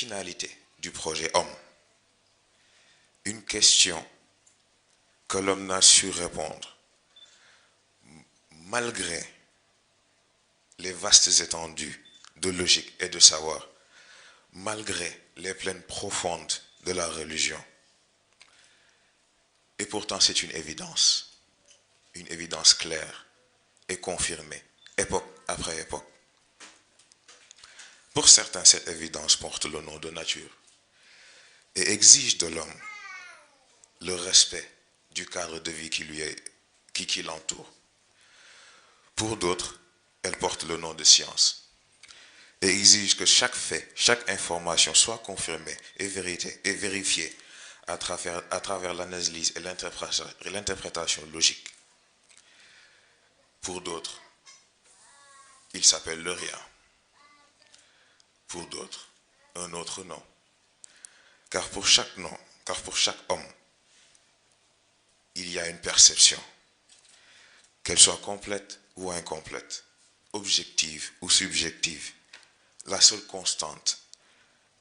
finalité du projet Homme. Une question que l'homme n'a su répondre malgré les vastes étendues de logique et de savoir, malgré les plaines profondes de la religion. Et pourtant c'est une évidence claire et confirmée, époque après époque. Pour certains, cette évidence porte le nom de nature et exige de l'homme le respect du cadre de vie qui l'entoure. Pour d'autres, elle porte le nom de science et exige que chaque fait, chaque information soit confirmée et vérifiée à travers l'analyse et l'interprétation logique. Pour d'autres, il s'appelle le rien. Pour d'autres, un autre nom. Car pour chaque homme, il y a une perception, qu'elle soit complète ou incomplète, objective ou subjective. La seule constante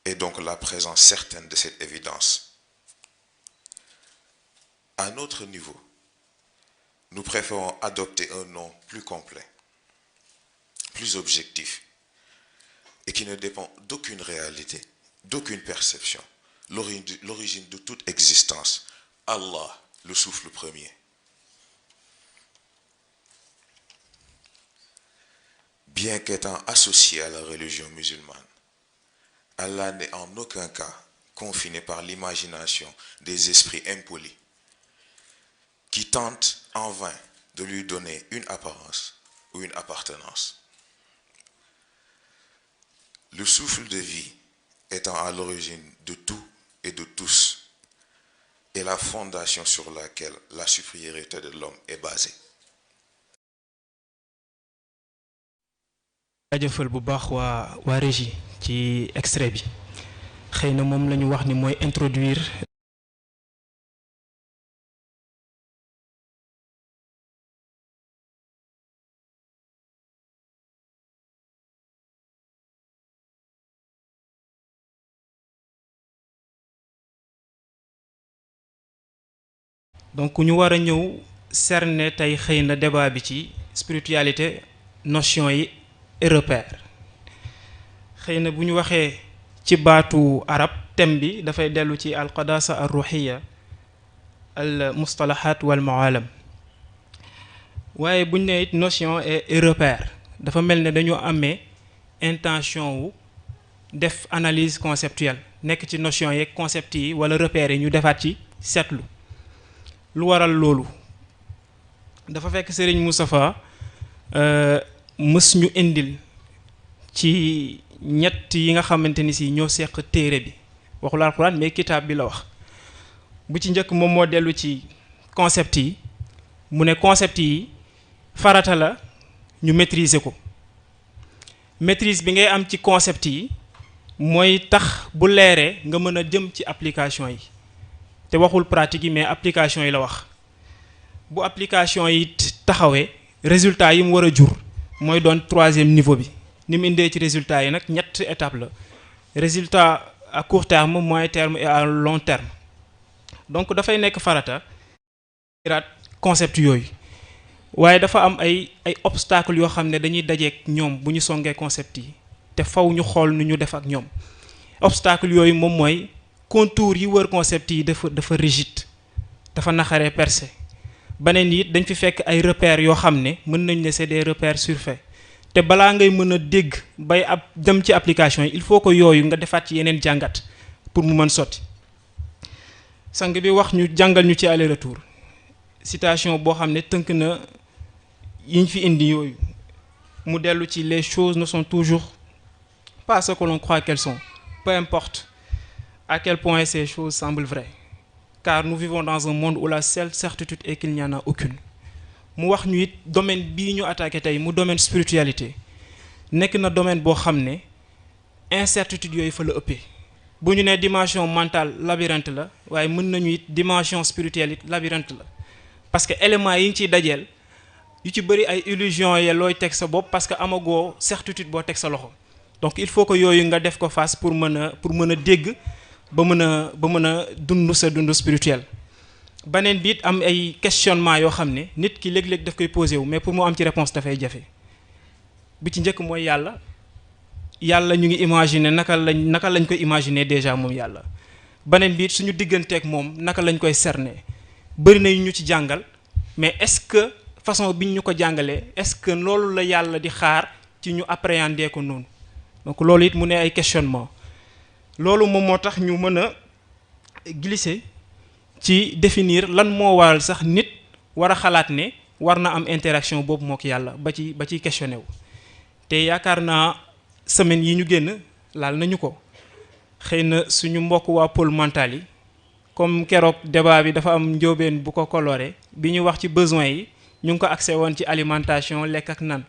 est donc la présence certaine de cette évidence. À notre niveau, nous préférons adopter un nom plus complet, plus objectif, et qui ne dépend d'aucune réalité, d'aucune perception, l'origine de toute existence. Allah, le souffle premier. Bien qu'étant associé à la religion musulmane, Allah n'est en aucun cas confiné par l'imagination des esprits impolis qui tentent en vain de lui donner une apparence ou une appartenance. Le souffle de vie étant à l'origine de tout et de tous, est la fondation sur laquelle la supériorité de l'homme est basée. jaajëfal bu baax waa régie ci extrait bi xëy na moom la ñu wax ni mooy introduire donc ñu war a ñëw cerner tey xëy na débat bi ci spiritualité notion yi et repère xëy na bu ñu waxee ci baatu arab thème bi dafay dellu ci al qadasa ar ruhiya al mustalahat wal maalam waaye bu ñu nee it notion et repère dafa mel ne dañoo amee intention wu def analyse conceptuelle nekk ci notion yeeg concept yi wala repères yi ñu defaat ci seetlu lu waral loolu dafa fekk Serigne Moustapha mës ñu indil ci ñett yi nga xamante ni si ñoo seq téere bi waxul alxuraan mais kitaab bi la wax bu ci njëkk moom moo dellu ci concept yi mu ne concept yi farata la ñu maîtriser ko maîtrise bi ngay am ci concept yi mooy tax bu leeree nga mën a jëm ci application yi te waxul pratique yi mais application yi la wax bu application yi taxawee résultat yi mu war a jur mooy doon troisième niveau bi ni mu indee ci résultat yi nag ñett étape la résultat à court terme moyen terme et à long terme donc dafay nekk farata iraat concept yooyu waaye dafa am ay obstacles yoo xam ne dañuy dajeek ñoom bu ñu songee concept yi te faw ñu xool nu ñu def ak ñoom obstacle yooyu moom mooy contour yi wër concept yi dafa rigide dafa naxaree percé beneen it dañ fi fekk ay repères yoo xam ne mën nañ ne c'est des repères surfaits te balaa ngay mën a dégg bay ab dem ci application yi il faut que yooyu nga defaat ci yeneen jàngat pour mu mën sotti sang bi wax ñu jàngal ñu ci aller retour citation boo xam ne tënk na yiñ fi indi yooyu mu dellu ci les choses ne sont toujours pas ce que l'on croit qu'elles sont peu importe à quel point ces choses semblent vraies car nous vivons dans un monde où la seule certitude est qu'il n'y en a aucune mu wax ñu it domaine bii ñu attaqué tey mu domaine spiritualité nekk na domaine boo xam ne incertitude yooyu fa la ëppee bu ñu nee dimension mentale labyrinthe la waaye mën nañu it dimension spirituelle it labyrinthe la parce que éléments yi ñu ciy dajeel yu ci bëri ay illusions ya looy teg sa bopp parce que amagoo certitude boo teg sa loxo donc il faut que yooyu nga def ko face pour mën a dégg ba mën a dund sa dund spirituel. beneen biit am ay questionnement yoo xam ne nit ki léeg-léeg daf koy posé wu mais pour mu am ci réponse dafay jafe. bi ci njëkk mooy yàlla ñu ngi imaginer naka lañ koy imaginer déjà moom yàlla. beneen biit suñu digganteeg moom naka lañ koy cerner bëri na ñu ci jàngal mais est-ce que façon biñ ñu ko jàngalee est-ce que loolu la yàlla di xaar ci ñu appréhender ko noonu. donc loolu it mu ne ay questionnement loolu moom moo tax ñu mën a glisser ci définir lan moo waral sax nit war a xalaat ne war na am interaction boobu mook yàlla ba ci questionné wu. te yaakaar naa semaine yi ñu génn laal nañu ko xëy na suñu mbokk waa pôle mental yi comme keroog débat bi dafa am njóobeen bu ko coloré bi ñu wax ci besoin yi ñu ngi ko accès woon ci alimentation lekk ak nan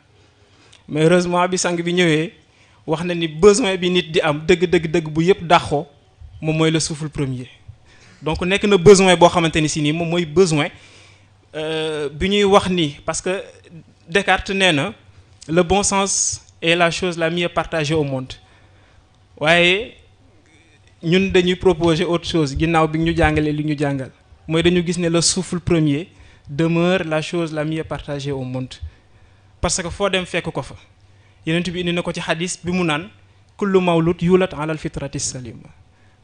mais heureusement bi sang bi ñëwee wax na ni besoin bi nit di am dëgg bu yëpp dàqoo moom mooy le souffle premier. donc nekk na besoin boo xamante ni si nii moom mooy besoin bi ñuy wax ni parce que Descartes nee na le bon sens est la chose la mieux partagée au monde waaye ñun dañuy proposer autre chose ginnaaw bi ñu jàngalee li ñu jàngal mooy dañu gis ne le souffle premier demeure la chose la mieux partagée au monde parce que foo dem fekk ko fa Yonent bi indi na ko ci xadis bi mu naan kullu mawlud yulat ala al fitrati salima.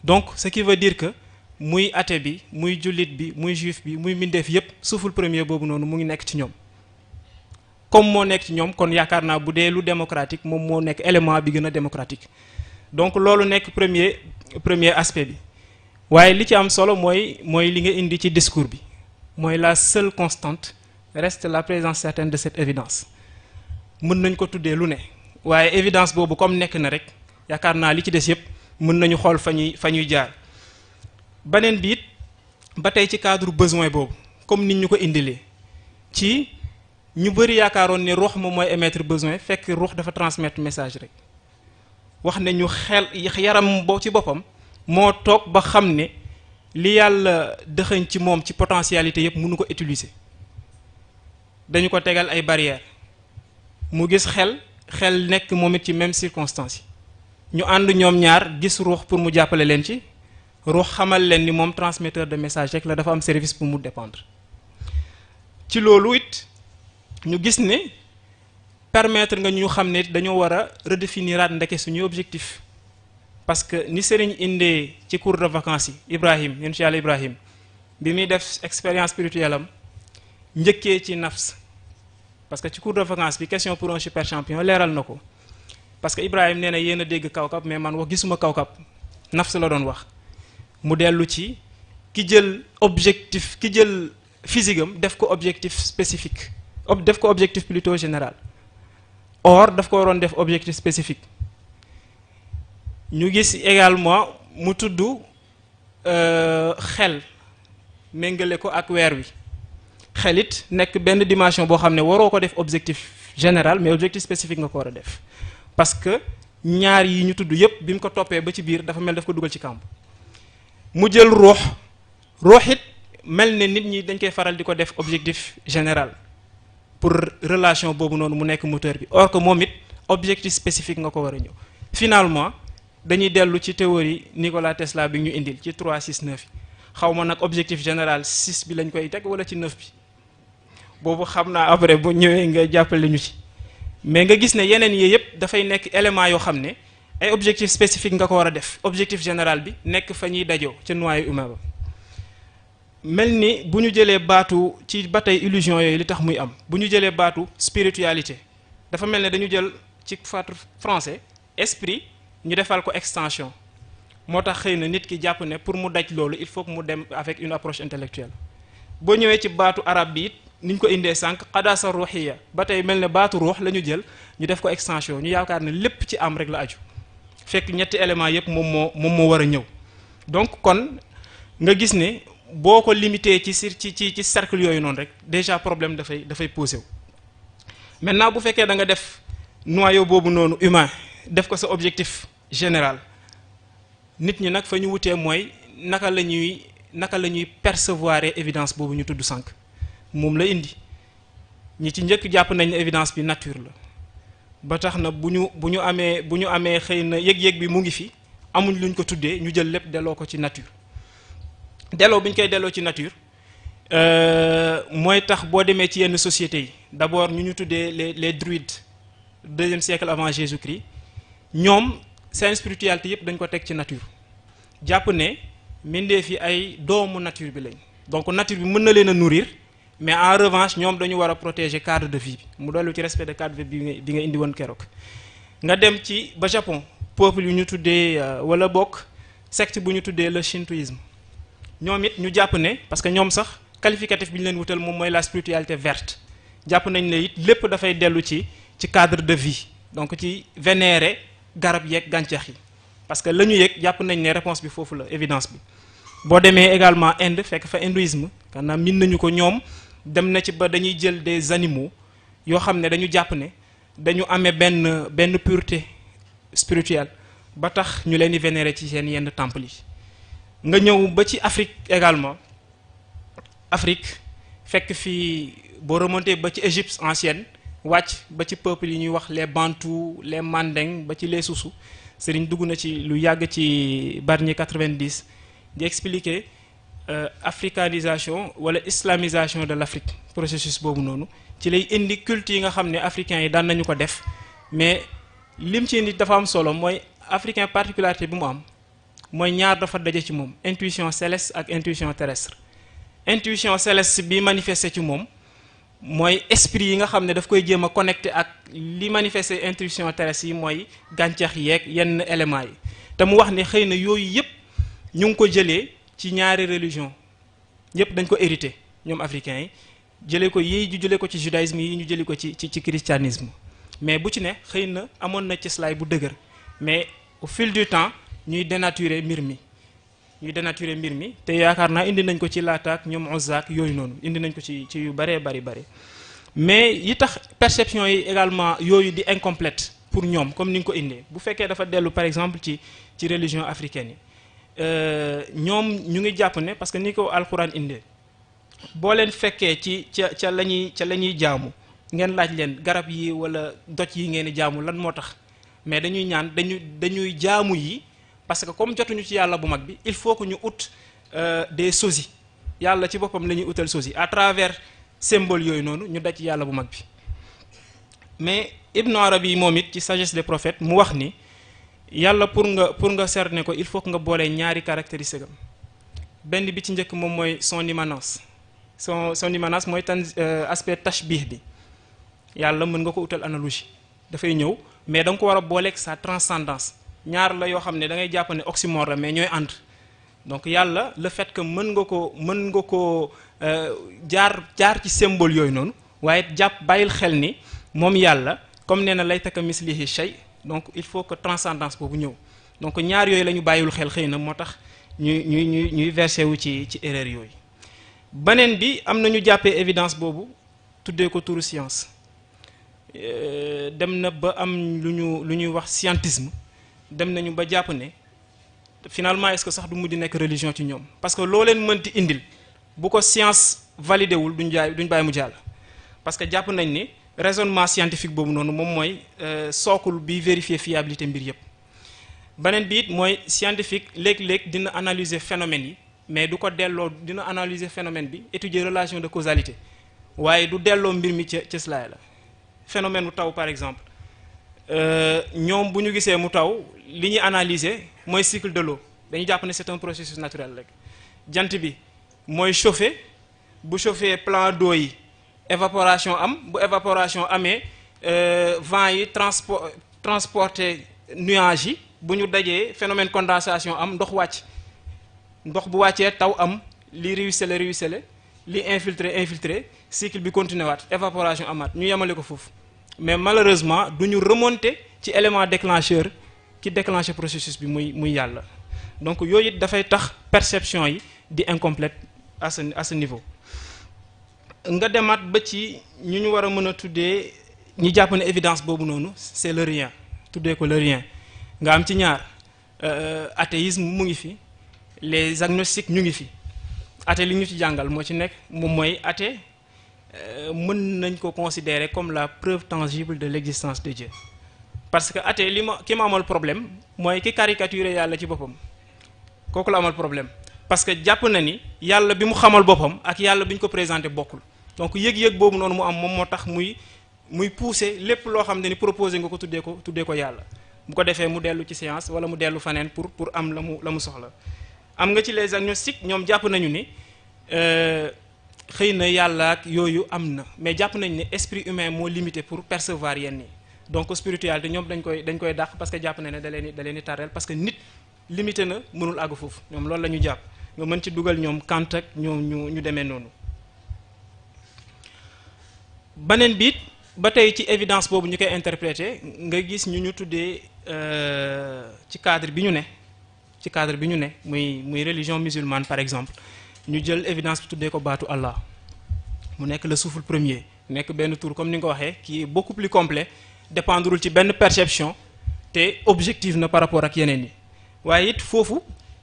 donc ce qui veut dire que muy athée bi muy jullit bi muy juif bi muy mbindeef yépp souffle premier boobu noonu mu ngi nekk ci ñoom comme moo nekk ci ñoom kon yaakaar naa bu dee lu démocratique moom moo nekk élément bi gën a démocratique. donc loolu nekk premier aspect bi waaye li ci am solo mooy li nga indi ci discours bi mooy la seule constante reste la présence certaine de cette évidence. mën nañ ko tuddee lu ne waaye évidence boobu comme nekk na rek yaakaar naa li ci des yépp mën nañu xool fa ñuy jaar. beneen bi it ba tey ci cadre besoin boobu comme nit ñu ko indilee ci ñu bëri yaakaaroon ne ruux moom mooy émettre besoin fekk ruux dafa transmettre message rek wax ne ñu xel yaram boo ci boppam moo toog ba xam ne li yàlla dëxëñ ci moom ci potentialité yépp mënu ko utiliser dañu ko tegal ay barrières mu gis xel nekk moom it ci même circonstance yi ñu ànd ñoom ñaar gis ruux pour mu jàppale leen ci ruux xamal leen ni moom transmetteur de message rek la dafa am service pour mu dépendre ci loolu it ñu gis ne permettre nga ñu xam ne dañoo war a redéfiniraat ndeke suñuy objectif parce que ni sëriñ indee ci cours de vacances yi Ibrahim yonent Yàlla Ibrahim bi muy def expérience spirituelle am njëkkee ci nafs parce que ci cours de vacances bi question pour un super champion leeral na ko parce que Ibrahim nee na yéen a dégg kawkab mais man wax gisuma kawkab nafs la doon wax mu dellu ci ki jël physique am def ko objectif spécifique def ko objectif plutôt général or daf ko waroon def objectif spécifique ñu gis également mu tudd xel méngale ko ak weer wi xelit nekk benn dimension boo xam ne waroo ko def objectif général mais objectif spécifique nga ko war a def parce que ñaar yi ñu tudd yépp bi mu ko toppee ba ci biir dafa mel daf ko dugal ci kàmb mu jël ruux it mel ne nit ñi dañ koy faral di ko def objectif général pour relation boobu noonu mu nekk moteur bi or que moom it objectif spécifique nga ko war a ñëw finalement dañuy dellu ci théorie Nikola Tesla bi ñu indil ci 3 6 9 yi xaw ma nag objectif général 6 bi lañ koy teg wala ci 9 bi boobu xam naa après bu ñëwee nga jàppale ñu ci mais nga gis ne yeneen yi yëpp dafay nekk élément yoo xam ne ay objectif spécifique nga ko war a def objectif général bi nekk fa ñuy dajoo ca noyau humain ba mel ni bu ñu jëlee baatu ci ba tey illusion yooyu li tax muy am bu ñu jëlee baatu spiritualité dafa mel ne dañu jël ci faatu français esprit ñu defal ko extension moo tax xëy na nit ki jàpp ne pour mu daj loolu il faut que mu dem avec une approche intellectuelle boo ñëwee ci baatu arab bi it ni ñu ko indee sànq qadasa ruhiya ba tey mel ne baatu ruux la ñu jël ñu def ko extension ñu yaakaar ne lépp ci am rek la aju fekk ñetti éléments yépp moom moo war a ñëw donc kon nga gis ne boo ko limité ci cercle yooyu noonu rek déjà problème dafay posé wu maintenant bu fekkee da nga def noyau boobu noonu humain def ko sa objectif général nit ñi nag fa ñu wutee mooy naka la ñuy percevoir évidence boobu ñu tudd sànq moom la indi ñi ci njëkk jàpp nañ ne évidence bi nature la ba tax na bu ñu amee xëy na yëg-yëg bi mu ngi fi amuñ luñ ko tuddee ñu jël lépp delloo ko ci nature. delloo bi ñu koy delloo ci nature mooy tax boo demee ci yenn sociétés yi d'abord ñu tuddee les druides 2e siècle avant Jésus-Christ ñoom seen spiritualité yëpp dañ ko teg ci nature jàpp ne mbindeef yi ay doomu nature bi lañ donc nature bi mën na leen a nourrir mais en revanche ñoom dañu war a protéger cadre de vie bi mu dollu ci respect de cadre de vie bi nga indi woon keroog. nga dem ci ba Japon peuple yu ñu tuddee wala bokk secte bu ñu tuddee le shintoïsme ñoom it ñu jàpp ne parce que ñoom sax qualificatif bi ñu leen wutal moom mooy la spiritualité verte jàpp nañ ne it lépp dafay dellu ci cadre de vie donc ci vénérer garab yeeg gàncax yi parce que la ñu yëg jàpp nañ ne réponse bi foofu la évidence bi. boo demee également Inde fekk fa hindouisme kanam min nañu ko ñoom dem na ci ba dañuy jël des animaux yoo xam ne dañu jàpp ne dañu amee benn pureté spirituelle ba tax ñu leen di vénérer ci seen yenn temple yi. nga ñëw ba ci Afrique également Afrique fekk fii boo remonté ba ci Égypte ancienne wàcc ba ci peuple yi ñuy wax les Bantous les Mandeng ba ci les Soussous Serigne dugg na ci lu yàgg ci Bargny 90 di expliquer africanisation wala islamisation de l'Afrique processus boobu noonu ci lay indi culte yi nga xam ne africains yi daan nañu ko def mais lim ci indi dafa am solo mooy africain particularité bi mu am mooy ñaar dafa daje ci moom intuition céleste ak intuition terrestre. intuition céleste bi manifesté ci moom mooy esprit yi nga xam ne daf koy jéem a connecté ak li manifesté intuition terrestre yi mooy gàncax yeeg yenn éléments yi te mu wax ne xëy na yooyu yëpp ñu ngi ko jëlee ci ñaari religion yëpp dañ ko hérité ñoom africains yi jëlee ko yi ñu jëlee ko ci judaïsme yi ñu jëlee ko ci christianisme mais bu ci ne xëy na amoon na ci cëslaay bu dëgër mais au fil du temps ñuy dénaturer mbir mi te yaakaar naa indi nañ ko ci laataak ñoom Uzzaak yooyu noonu indi nañ ko ci yu bëree bari mais yi tax perception yi également yooyu di incomplète pour ñoom comme ni nga ko indee bu fekkee dafa dellu par exemple ci religion africaine yi ñoom ñu ngi jàpp ne parce que ni ko alxuraan indee boo leen fekkee ca la ñuy jaamu ngeen laaj leen garab yi wala doj yi ngeen di jaamu lan moo tax mais dañuy ñaan dañuy jaamu yi parce que comme jotuñu ci yàlla bu mag bi il faut que ñu ut des sosies yàlla ci boppam la ñuy utal sosie à travers symbole yooyu noonu ñu daj ci yàlla bu mag bi mais Ibn Arabi yi moom it ci sagesse des prophètes mu wax ni yàlla pour nga cerner ko il faut que nga boole ñaari caractéristiques am benn bi ci njëkk moom mooy son immanence son immanence mooy aspect tashbih bi yàlla mën nga ko utal analogie dafay ñëw mais da nga ko war a booleeg sa transcendance ñaar la yoo xam ne da ngay jàpp ne oxymore la mais ñooy ànd donc yàlla le fait que mën nga ko jaar ci symbole yooyu noonu waaye bàyyil xel ni moom yàlla comme nee na laysa kamislihi shay donc il faut que transcendance boobu ñëw donc ñaar yooyu la ñu bàyyiwul xel xëy na moo tax ñuy versé wu ci erreur yooyu. beneen bi am na ñu jàppee évidence boobu tuddee ko turu science dem na ba am lu ñuy wax scientisme. dem nañu ba jàpp ne finalement est-ce que sax du mujj nekk religion ci ñoom parce que loo leen mënti indil bu ko science validé wul duñ bàyyi mu jàll parce que jàpp nañ ni raisonnement scientifique boobu noonu moom mooy sookul bi vérifier fiabilité mbir yëpp. beneen bi it mooy scientifique léeg-léeg dina analyser phénomène yi mais du ko delloo dina analyser phénomène bi étudier relation de causalité waaye du delloo mbir mi ca cëslaay la phénomène bu taw par exemple. ñoom bu ñu gisee mu taw li ñuy analyser mooy cycle de l'eau dañuy jàpp ne c'est un processus naturel rek jant bi mooy chauffer bu chauffer plan d'eau yi évaporation am bu évaporation amee vent yi transporter nuages yi bu ñu dajee phénomène condensation am ndox wàcc ndox bu wàccee taw am li ruisseler li infiltrer cycle bi continuer waat évaporation amaat ñu yemale ko foofu. mais malheureusement du ñu remonter ci élément déclencheur ki déclenché processus bi muy yàlla donc yooyu it dafay tax perception yi di incomplète à ce niveau. nga demaat ba ci ñu war a mën a tuddee ñi jàpp ne évidence boobu noonu c'est le rien tuddee ko le rien nga am ci ñaar athéisme mu ngi fi les agnostiques ñu ngi fi athée li ñu ci jàngal moo ci nekk moom mooy athée mën nañ ko considérer comme la preuve tangible de l'existence de Dieu. Parce que athée ki ma amal problème mooy ki caricaturé yàlla ci boppam kooku la amal problème parce que jàpp na ni yàlla bi mu xamal boppam ak yàlla bi ñu ko présenté bokkul. Donc yëg-yëg boobu noonu mu am moom moo tax muy pousser lépp loo xam ne ni proposé nga ko tuddee ko yàlla bu ko defee mu dellu ci science wala mu dellu faneen pour am la mu soxla. am nga ci les agnostiques ñoom jàpp nañu ni xëy na yàlla ak yooyu am na mais jàpp nañu ne esprit humain moo limité pour percevoir yenn yi donc spiritualité ñoom dañ koy dàq parce que jàpp na ne da leen di tarrel parce que nit limité na mënul àgg foofu ñoom loolu la ñu jàpp nga mën ci dugal ñoom Kant ak ñoom ñu demee noonu. beneen biit ba tey ci évidence boobu ñu koy interpréter nga gis ñu tuddee ci cadre bi ñu ne muy religion musulmane par exemple ñu jël évidence bi tuddee ko baatu Allah mu nekk le souffle premier nekk benn tour comme ni nga ko waxee qui est beaucoup plus complet dépendrul ci benn perception te objectif na par rapport ak yeneen yi waaye it foofu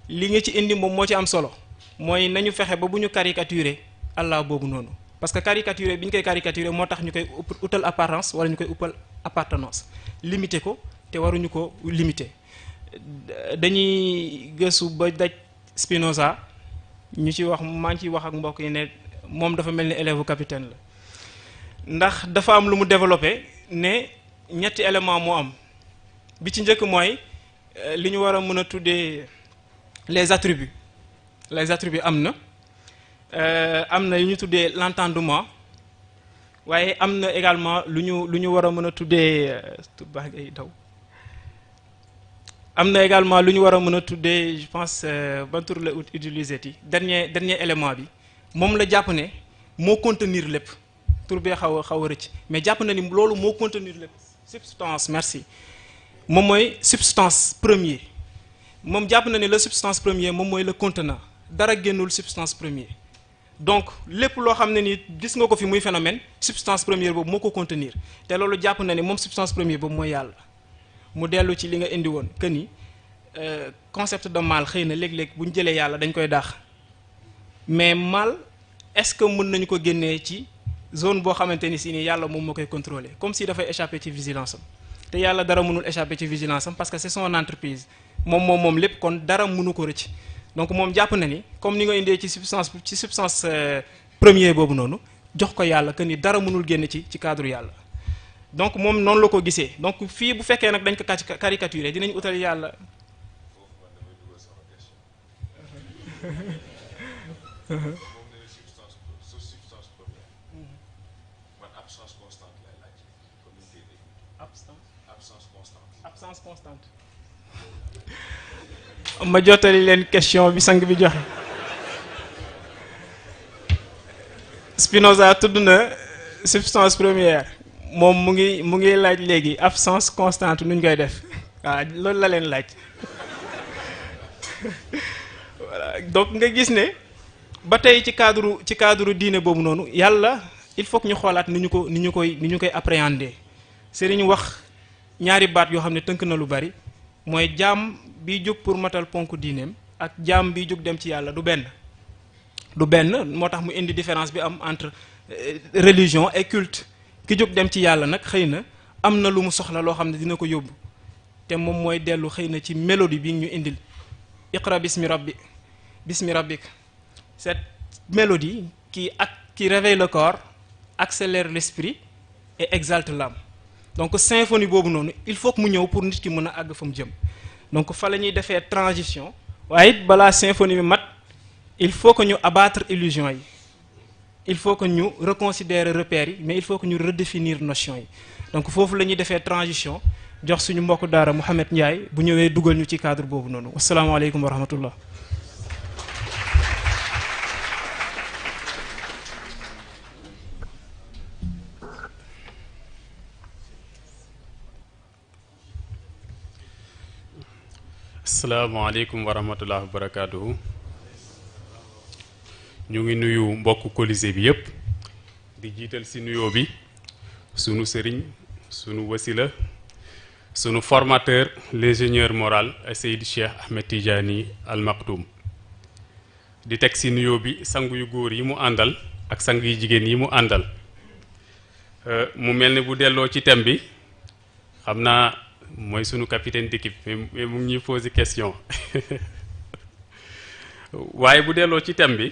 li nga ci indi moom moo ci am solo mooy nañu fexe ba bu ñu caricaturer Allah boobu noonu parce que caricaturer bi ñu koy caricaturer moo tax ñu koy utal apparence wala ñu koy uppal appartenance limiter ko te waruñu ko limiter. dañuy gëstu ba daj Spinoza ñu ci wax maa ngi ciy wax ak mbokk yi ne moom dafa mel ni élève capitaine la ndax dafa am lu mu développé ne ñetti élément moo am bi ci njëkk mooy li ñu war a mën a tuddee les attributs am na yu ñu tuddee l'entendement waaye am na également lu ñu war a mën a tuddee baa ngay daw am na également lu ñu war a mën a tuddee je pense ban tur la utiliser ti dernier élément bi moom la jàpp ne moo contenir lépp tur bee xaw a rëcc mais jàpp na ni loolu moo contenir lépp substance merci moom mooy substance premier moom jàpp na ni la substance premier moom mooy le contenant dara génnul substance premier donc lépp loo xam ne ni gis nga ko fi muy phénomène substance première boobu moo ko contenir te loolu jàpp na ni moom substance première boobu mooy yàlla mu dellu ci li nga indi woon que ni concept de mal xëy na léeg-léeg bu ñu jëlee yàlla dañ koy daax mais mal est-ce que mën nañu ko génnee ci zone boo xamante ni si ni yàlla moom moo koy contrôler comme si dafay échapper ci vigilance am te yàlla dara mënul échapper ci vigilance am parce que c'est son entreprise moom lépp kon dara mënu ko rëcc donc moom jàpp na ni comme ni nga indee ci substance premier boobu noonu jox ko yàlla que ni dara mënul génn ci cadre yàlla. donc moom noonu la ko gisee donc fii bu fekkee nag dañ ko caricaturer dinañ utal yàlla. absence constante. ma jottali leen question bi sang bi joxe. Spinoza tudd na substance première. moom mu ngi laaj léegi absence constante nuñ koy def waaw loolu la leen laaj voilà donc nga gis ne ba tey ci cadre diine boobu noonu yàlla il faut que ñu xoolaat ni ñu koy appréhender Serigne wax ñaari baat yoo xam ne tënk na lu bari mooy jaam bi jóg pour matal ponk diineem ak jaam bi jóg dem ci yàlla du benn moo tax mu indi différence bi am entre religion et culte. ki jóg dem ci yàlla nag xëy na am na lu mu soxla loo xam ne dina ko yóbbu te moom mooy dellu xëy na ci mélodie bi ñu indil iqra bismi rabbik cette mélodie qui réveille le corps accélère l'esprit et exalte l'âme donc symphonie boobu noonu il faut que mu ñëw pour nit ki mën a àgg fa mu jëm donc fa la ñuy defee transition waaye it balaa symphonie bi mat il faut que ñu abattre illusion yi il faut que ñu reconsidérer repères yi mais il faut que ñu redéfinir notion yi donc foofu la ñuy defee transition jox suñu mbokk daara Mouhamed Ndiaye bu ñëwee dugal ñu ci cadre boobu noonu asalaamaaleykum wa rahmatullah. asalaamaaleykum wa rahmatullah wa barakaatuhu. ñu ngi nuyu mbokk Colisée bi yépp di jiital ci nuyoo bi sunu sëriñ sunu wasila sunu formateur l'ingénieur moral Seydi Cheikh Ahmed Tidiane Al Maktoum di teg ci nuyoo bi sangu yu góor yi mu àndal ak sang yu jigéen yi mu àndal mu mel ni bu delloo ci thème bi xam naa mooy sunu capitaine d'équipe mais mu ngi ñuy poser question waaye bu delloo ci thème bi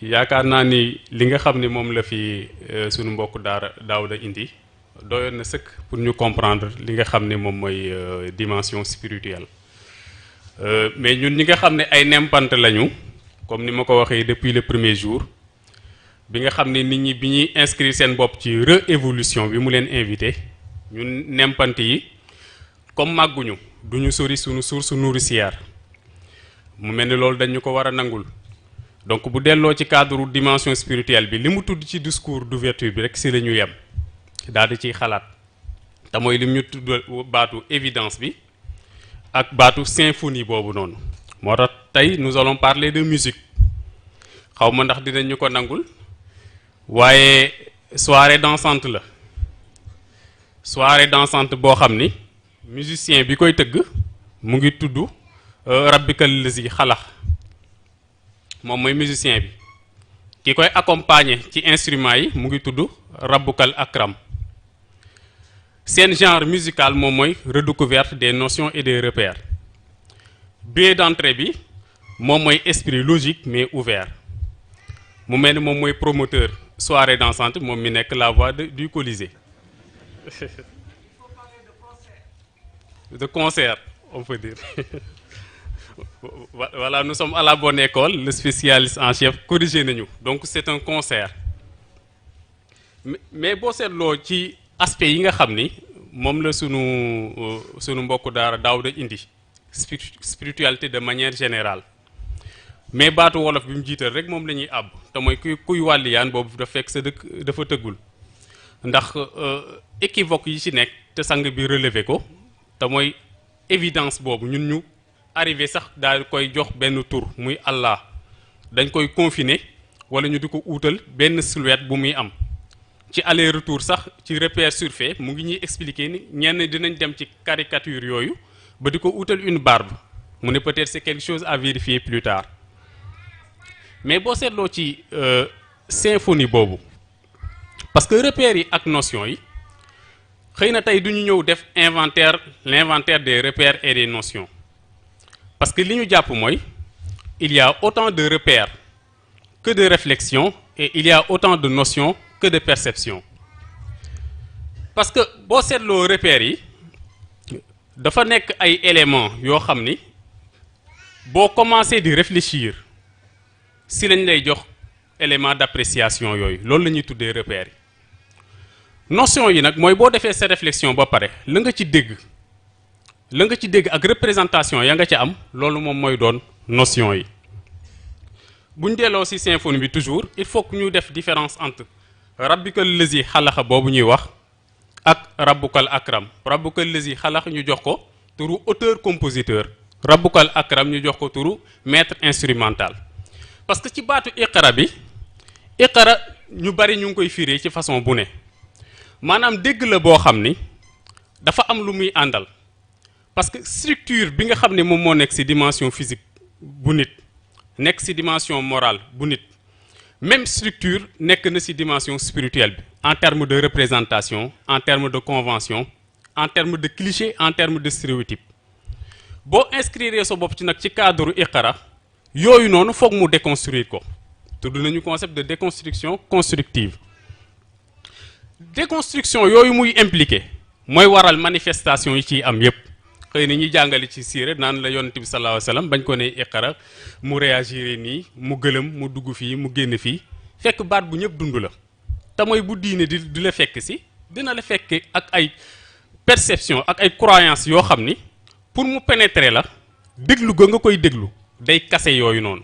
yaakaar naa ni li nga xam ni moom la fi sunu mbokk Daouda indi doyoon na sëkk pour ñu comprendre li nga xam ne moom mooy dimension spirituelle mais ñun ñi nga xam ne ay nempante lañu comme ni ma ko waxee depuis le premier jour bi nga xam ne nit ñi bi ñuy inscrire seen bopp ci réévolution bi mu leen invité ñun nempante yi comme màgguñu duñu sori sunu source nourricière mu mel ni loolu dañu ko war a nangul donc bu delloo ci cadre dimension spirituelle bi li mu tudd ci discours d'ouverture bi rek si la ñu yem daal di ciy xalaat te mooy lim ñu tudd baatu évidence bi ak baatu symphonie boobu noonu moo tax tey nous allons parler de musique xaw ma ndax dinañu ko nangul waaye soirée dansante la soirée dansante boo xam ni musicien bi koy tëgg mu ngi tudd rabbikal lazi xalax moom mooy musicien bi ki koy accompagner ci instruments yi mu ngi tudd rabbukal akram seen genre musical moom mooy redécouverte des notions et des repères billet d'entrée bi moom mooy esprit logique mais ouvert mu mel ni moom mooy promoteur soirée dansante moom mi nekk la voix du Colisée de concert on peut dire voilà nous sommes à la bonne école le spécialiste en chef corrigé nañu donc c'est un concert mais boo seetloo ci aspect yi nga xam ni moom la sunu mbokku Daouda indi spiritualité de manière générale mais baatu wolof bi mu jiital rek moom la ñuy àbb te mooy kuy wàlliyaan boobu dafa fekk sa dëkk dafa tëggul ndax équivoque yi ci nekk te sang bi relever ko te mooy évidence boobu ñun ñu arrivé sax daal koy jox benn tur muy Allah dañ koy confiner wala ñu di ko uutal benn silhouette bu muy am ci aller retour sax ci repère surfait mu ngi ñuy expliquer ni ñenn dinañ dem ci caricature yooyu ba di ko uutal une barbe mu ne peut-être c'est quelque chose à vérifier plus tard mais boo seetloo ci symphonie boobu parce que repères yi ak notions yi xëy na tey du ñu ñëw def l'inventaire des repères et des notions parce que li ñu jàpp mooy il y a autant de repères que de réflexions et il y a autant de notions que de perceptions parce que boo seetloo repères yi dafa nekk ay éléments yoo xam ni boo commencé di réfléchir si lañ lay jox élément d'appréciation yooyu loolu la ñuy tuddee repères yi notion yi nag mooy boo defee sa réflexion ba pare la nga ci dégg ak représentation ya nga ca am loolu moom mooy doon notion yi buñ delloo ci symphonie bi toujours il faut que ñu def différence entre rabbikal lazi xalaxa boobu ñuy wax ak rabbukal akram rabbukal lazi xalax ñu jox ko turu auteur compositeur rabbukal akram ñu jox ko turu maître instrumental parce que ci baatu iqra bi iqra ñu bari ñu ngi koy firi ci façon bu ne maanaam dégg la boo xam ni dafa am lu muy àndal parce que structure bi nga xam ne moom moo nekk ci dimension physique bu nit nekk ci dimension morale bu nit même structure nekk na ci dimension spirituelle bi en termes de représentation en termes de convention en termes de cliché en termes de stéréotype boo inscrire sa bopp ci nag ci cadre iqra yooyu noonu foog mu déconstruire ko tudd nañu concept de déconstruction constructive déconstruction yooyu muy impliqué mooy waral manifestation yi ciy am yépp xëy na ñuy jàngale ci siire naan la yonent bi sallallahu alayhi wasallam bañ ko ne iqra mu réagir nii mu gëlëm mu dugg fii mu génn fii fekk baat bu ñëpp dund la te mooy bu diine di la fekk si dina la fekk ak ay perception ak ay croyances yoo xam ni pour mu pénétrer la déglu ga nga koy déglu day kase yooyu noonu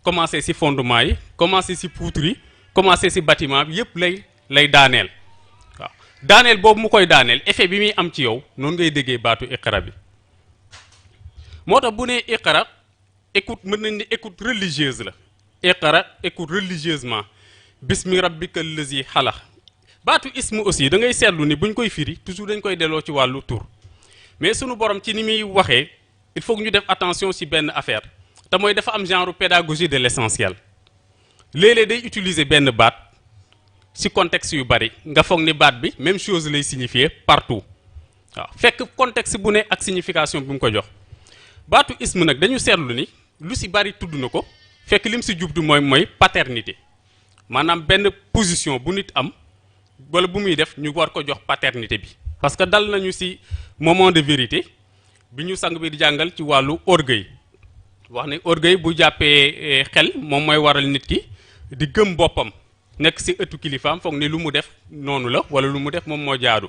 commencer ci fondement yi commencer ci poutre yi commencer ci bâtiment bi yépp lay daaneel waaw daaneel boobu mu koy daaneel effet bi muy am ci yow noonu ngay déggee baatu iqra bi moo tax bu nee iqra écoute mën nañ ni écoute religieuse la iqra écoute religieusement bismi rabbikal lazi xalax baatu ismu aussi da ngay seetlu ni buñ koy firi toujours dañ koy delloo ci wàllu tur mais sunu borom ci ni muy waxee il faut que ñu def attention ci benn affaire te mooy dafa am genre pédagogie de l'essentiel léeg-léeg day utiliser benn baat ci contexte yu bari nga foog ni baat bi même chose lay signifier partout waaw fekk contexte bu ne ak signification bi mu ko jox baatu ism nag dañu seetlu ni lu ci bari tudd na ko fekk lim ci jubdu mooy paternité maanaam benn position bu nit am wala bu muy def ñu war ko jox paternité bi parce que dal nañu ci moment de vérité bi ñu sang bi di jàngal ci wàllu orgueil wax ne orgueil bu jàppee xel moom mooy waral nit ki di gëm boppam nekk ci ëttu kilifaam foog ni lu mu def noonu la wala lu mu def moom moo jaadu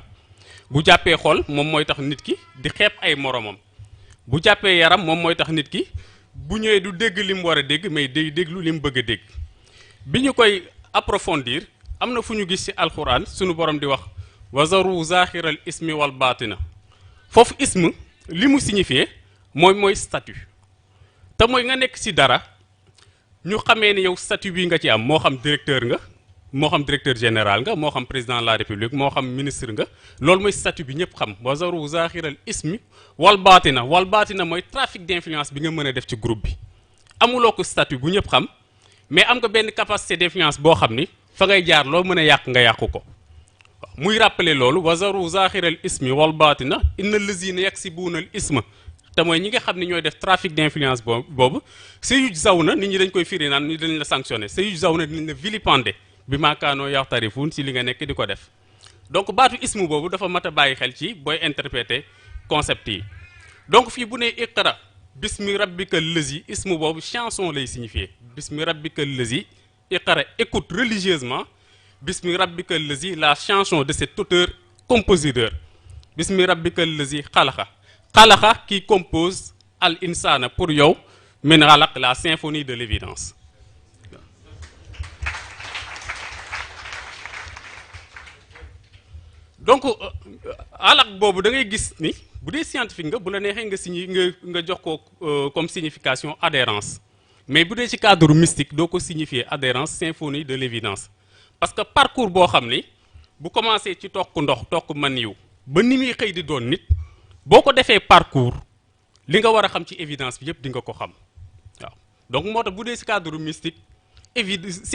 bu jàppee xol moom mooy tax nit ki di xeeb ay moromam bu jàppee yaram moom mooy tax nit ki bu ñëwee du dégg li mu war a dégg mais day déglu li mu bëgg a dégg bi ñu koy approfondir am na fu ñu gis ci alxuraan sunu borom di wax wazaru zahiral ismi wal baatina foofu ism li mu signifié mooy statut te mooy nga nekk ci dara ñu xamee ni yow statut bi nga ci am moo xam directeur nga moo xam directeur général nga moo xam président de la république moo xam ministre nga loolu mooy statut bi ñëpp xam wazaru zahiral ismi wal baatina mooy trafic d'influence bi nga mën a def ci groupe bi amuloo ko statut bu ñëpp xam mais am nga benn capacité d'influence boo xam ni fa ngay jaar loo mën a yàq nga yàqu ko muy rappeler loolu wazaru zahiral ismi wal baatina inna lazina yaksibuuna al isma te mooy ñi nga xam ne ñooy def trafic d'influence boobu sayuj zaw na nit ñi dañ koy firi naan ni dañ la sanctionné sayuj zaw na dinañ la vilipender bi maakaanoo yaxtarifuun ci li nga nekk di ko def donc baatu ismu boobu dafa mat a bàyyi xel ci booy interpréter concept yi donc fii bu ne iqra bismi rabbika lazi ismu boobu chanson lay signifier bismi rabbika lazi iqra écoute religieusement bismi rabbika lazi la chanson de cet auteur compositeur bismi rabbika lazi xalaqa qui compose al insana pour yow min alaq la symphonie de l'évidence donc alaq boobu da ngay gis ni bu dee scientifique nga bu la neexee nga jox ko comme signification adhérence mais bu dee ci cadre mystique doo ko signifier adhérence symphonie de l'évidence parce que parcours boo xam ni bu commencé ci tokk ndox tokk man yiw ba ni muy xëy di doon nit boo ko defee parcours li nga war a xam ci évidence bi yëpp di nga ko xam waaw donc moo tax bu dee ci cadre mystique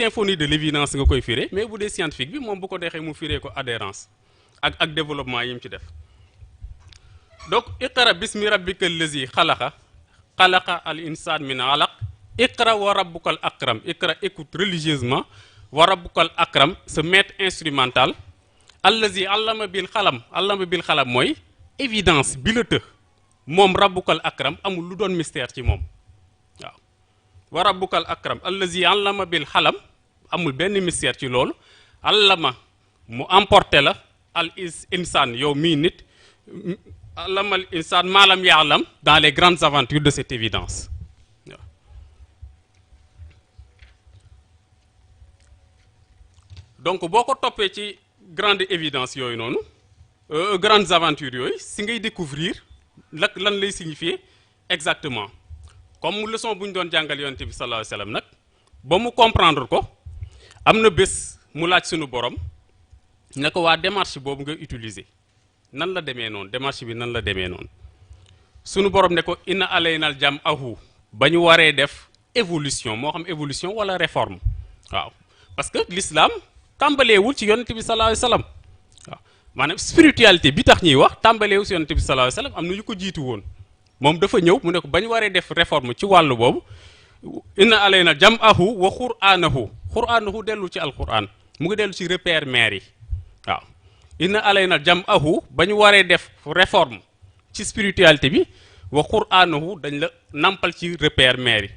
symphonie de l'évidence nga koy firé mais bu dee scientifique bi moom bu ko defee mu firé ko adhérence ak développement yi mu ci def donc iqra bismi rabbika allazi xalaqa al insan min alaq iqra wa rabbukal akram iqra écoute religieusement wa rabbukal akram ce maître instrumental allazi allama bil xalam mooy évidence bi la të moom rabbukal akram amul lu doon mystère ci moom waaw wa rabbukal akram allazi allama bil xalam amul benn mystère ci loolu allama mu emporté la al insaan yow mii nit allama al insaan maalam yaalam dans les grandes aventures de cette évidence waaw donc boo ko toppee ci grande évidence yooyu noonu grandes aventures yooyu si ngay découvrir lan lay signifier exactement comme leçon bu ñu doon jàngal yonent bi sallallahu alayhi wasallam nag ba mu comprendre ko am na bés mu laaj sunu borom ne ko waa démarche boobu nga utiliser nan la demee noonu démarche bi nan la demee noonu sunu borom ne ko inna alaynal jam'ahu ba ñu waree def évolution moo xam évolution wala réforme waaw parce que l'islam tàmbaleewul ci yonent bi sallallahu alayhi wasallam waaw maanaam spiritualité bi tax ñuy wax tàmbaleewu ci yonent bi sallallahu alayhi wasallam am na ñu ko jiitu woon moom dafa ñëw mu ne ko ba ñu waree def réforme ci wàllu boobu inna alayna jam'ahu wa qur'anahu dellu ci alquran mu ngi dellu ci repère mère yi waaw inna alayna jam'ahu ba ñu waree def réforme ci spiritualité bi wa qur'anahu dañ la nampal ci repère mère yi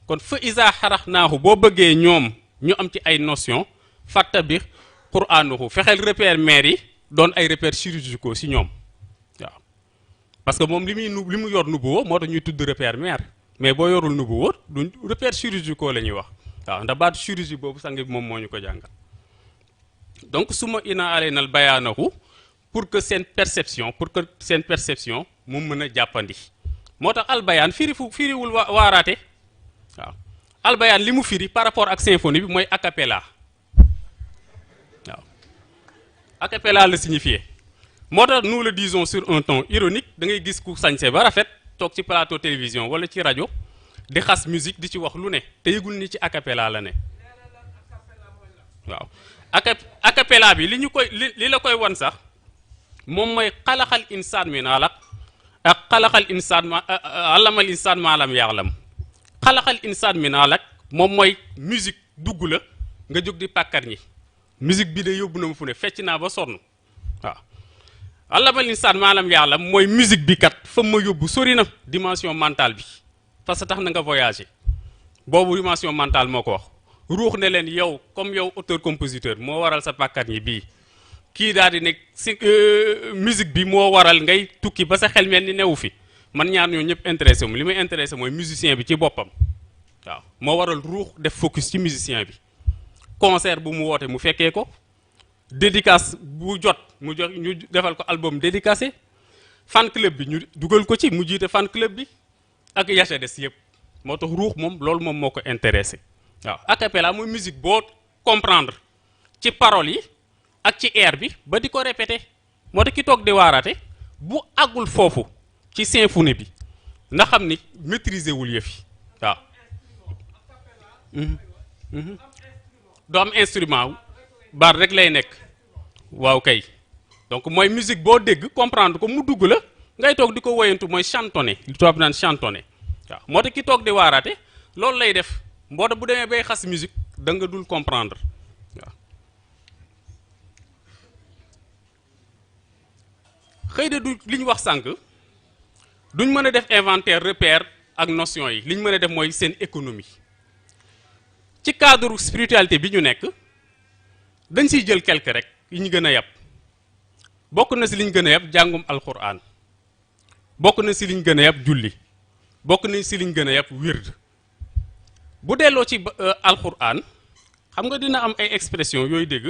kon fa isa xaraxnaahu boo bëggee ñoom ñu am ci ay notion fattabir qur'anahu fexeel repère mère yi doon ay repères chirurgicaux ci ñoom waaw parce que moom li mu yor nubuwa moo tax ñuy tudd repère mère mais boo yorul nubuwa du repères chirurgicaux la ñuy wax waaw ndax baatu chirurgie boobu sang bi moom moo ñu ko jàngal donc suma ina alaynal bayaanahu pour que seen perception mu mën a jàppandi moo tax albayaan firiwul waaraate waaw albayaan li mu firi par rapport ak symphonie bi mooy a cappella waaw a cappella la signifié moo tax nous le disons sur un ton ironique da ngay gis ku sañse ba rafet toog ci plateau télévision wala ci rajo di xas musique di ci wax lu ne te yëgul ni ci a cappella la ne waaw acapella bi li ñu koy li la koy wan sax moom mooy xalaxal insaan min alaq ak xalaxal insaan ma allamal insaan ma lam ya'lam xalaxal insaan min alaq moom mooy musique dugg la nga jóg di pàkkar ñi musique bi de yóbbu na ma fu ne fecc naa ba sonn waaw allamal insaan ma lam ya'lam mooy musique bi kat fa ma yóbbu sori na dimension mentale bi parce que tax na nga voyager boobu dimension mentale moo ko wax ruux ne leen yow comme yow auteur compositeur moo waral sa pàkkar ñi bii kii daal di nekk si musique bi moo waral ngay tukki ba sa xel mel ni newu fi man ñaar ñoo ñëpp intéressé mu li may intéressé mooy musicien bi ci boppam waaw moo waral ruux def focus ci musicien bi concert bu mu woote mu fekkee ko dédicace bu jot mu jox ñu defal ko album dédicacé fan club bi ñu dugal ko ci mu jiite fan club bi ak yaca des yëpp moo tax ruux moom loolu moom moo ko intéressé waaw a cappella mooy musique boo comprendre ci paroles yi ak ci air bi ba di ko répété moo tax ki toog di waaraate bu àggul foofu ci symphonie bi nga xam ni maîtriser wul yëf yi waaw doo am instrument baat rek lay nekk waaw kay donc mooy musique boo dégg comprendre ko mu dugg la ngay toog di ko woyantu mooy chantonné li tubaab naan chantonné waaw moo tax ki toog di waaraate loolu lay def moo tax bu demee bay xas musique da nga dul comprendre waaw xëy na du li ñu wax sànq duñ mën a def inventaire repère ak notion yi li ñu mën a def mooy seen économie ci cadre spiritualité bi ñu nekk dañ siy jël quelque rek yi ñu gën a yab bokk na si li ñu gën a yab jàngum alquran bokk na si li ñu gën a yab julli bokk na si li ñu gën a yab wird bu delloo ci alquran xam nga dina am ay expression yooyu dégg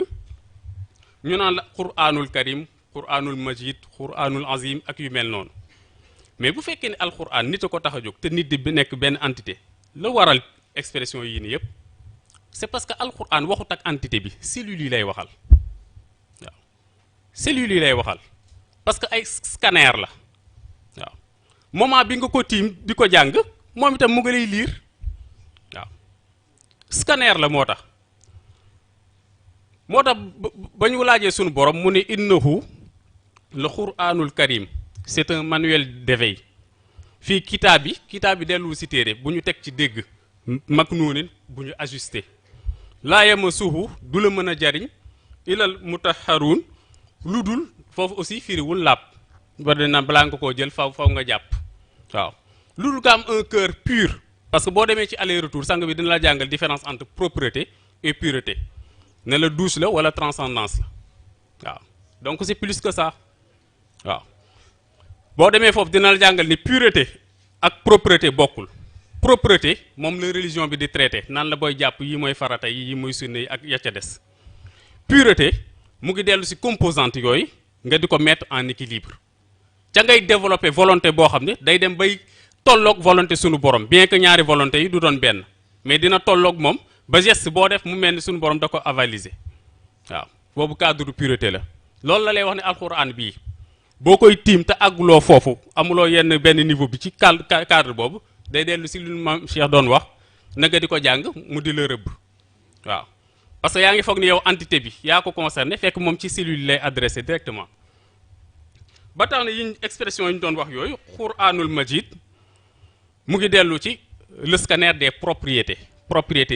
ñu naan la quranul karim quranul majid quranul azim ak yu mel noonu mais bu fekkee ne alquran nit a ko tax a jóg te nit di nekk benn entité la waral expression yii nii yëpp c'est parce que alquran waxut ak entité bi cellules yi lay waxal waaw cellules yi lay waxal parce que ay scanner la waaw moment bi nga ko tiim di ko jàng moom itam mu ngi lay liir waaw scanner la moo tax ba ñu laajee sunu borom mu ne innahu le quranul karim c'est un manuel d'éveil fii kitaab bi dellu si téere bu ñu teg ci dégg mag noonin bu ñu ajusté laa yamassuhu du la mën a jariñ ilal mutahharun lu dul foofu aussi firiwul laab ba dina balaa nga koo jël faw nga jàpp waaw lu dul nga am un cœur pur parce que boo demee ci aller retour sang bi dina la jàngal différence entre propreté et pureté ne la douce la wala transcendance la waaw donc c'est plus que ça waaw boo demee foofu dina la jàngal ni pureté ak propreté bokkul propreté moom la religion bi di traité naan la booy jàpp yi mooy farata yi mooy sunna yi ak ya ca des pureté mu ngi dellu ci composante yooyu nga di ko mettre en équilibre ca ngay développer volonté boo xam ne day dem bay tolloog volonté sunu borom bien que ñaari volonté yi du doon benn mais dina tolloog moom ba geste boo def mu mel ni sunu borom da ko avaliser waaw boobu cadre pureté la loolu la lay wax ne alxuraan bii boo koy tiim te àgguloo foofu amuloo yenn benn niveau bi ci cadre boobu day dellu si lu ma Cheikh doon wax nanga di ko jàng mu di la rëbb waaw parce que yaa ngi foog ni yow entité bi yaa ko concerné fekk moom ci cellule lay adressé directement ba tax na yiñ expression yi ñu doon wax yooyu Qur'anul Majid mu ngi dellu ci le scanner des propriétés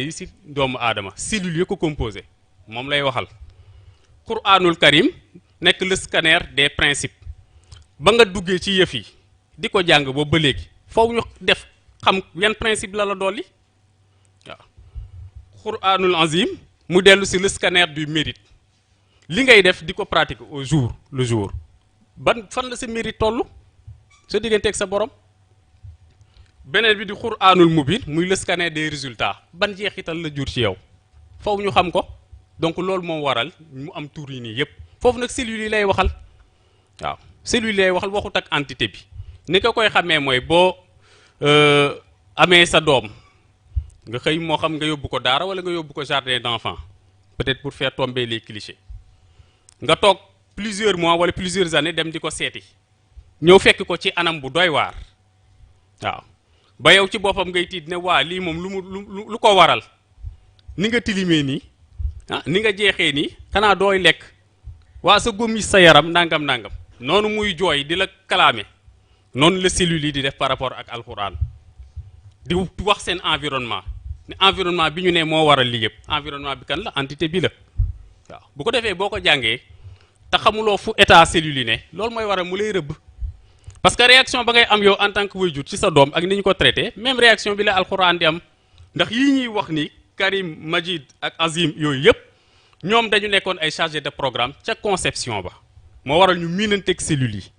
yi si doomu aadama cellules yi ko composé moom lay waxal Qur'anul Karim nekk le scanner des principes ba nga duggee ci yëf yi di ko jàng boobu ba léegi foofu ñu def xam yan principe la dolli waaw Qur'anul Azim mu dellu si le scanner du mérite li ngay def di ko pratiquer au jour le jour ban fan la sa mérite toll sa digganteeg sa borom beneen bi di Qur'anul Mubin muy le scanner des résultats ban jeexital la jur ci yow foofu ñu xam ko donc loolu moom waral mu am tur yi nii yépp foofu nag cellules yi lay waxal waaw cellules yi lay waxal waxut ak entité bi ni ko koy xamee mooy boo amee sa doom nga xëy moo xam nga yóbbu ko daara wala nga yóbbu ko jardin d'enfants peut-être pour faire tomber les clichés nga toog plusieurs mois wala plusieurs années dem di ko seeti ñëw fekk ko ci anam bu doy waar waaw ba yow ci boppam ngay tiit ne waa lii moom lu ko waral ni nga tilimee nii ah ni nga jeexee nii xanaa dooy lekk waa sa góom yi sa yaram nangam nangam noonu muy jooy di la kalaame noonu la cellules yi di def par rapport ak alquran di wax seen environnement ne environnement bi ñu ne moo waral lii yëpp environnement bi kan la entité bi la waaw bu ko defee boo ko jàngee te xamuloo fu état cellules yi ne loolu mooy waral mu lay rëbb parce que réaction ba ngay am yow en tant que waajur ci sa doom ak ni ñu ko traité même réaction bi la alquran di am ndax yii ñuy wax ni Karim Majid ak Azim yooyu yëpp ñoom dañu nekkoon ay chargé de programme ca conception ba moo waral ñu miinanteeg cellules yi